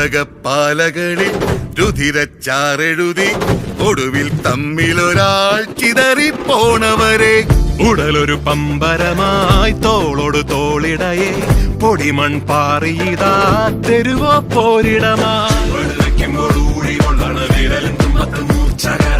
ഉലകപ്പാലകളിൽ രുധിരച്ചാറെഴുതി ഒടുവിൽ തമ്മിലൊരാൾ ചിതറിപ്പോണവരെ ഉടലൊരു പമ്പരമായി തോളോട് തോളിടയെ പൊടിമൺ പാറിയതാ തെരുവോ പോരിടമാ ൂഴി കൊള്ളണ വിരലും മൂർച്ചകൾ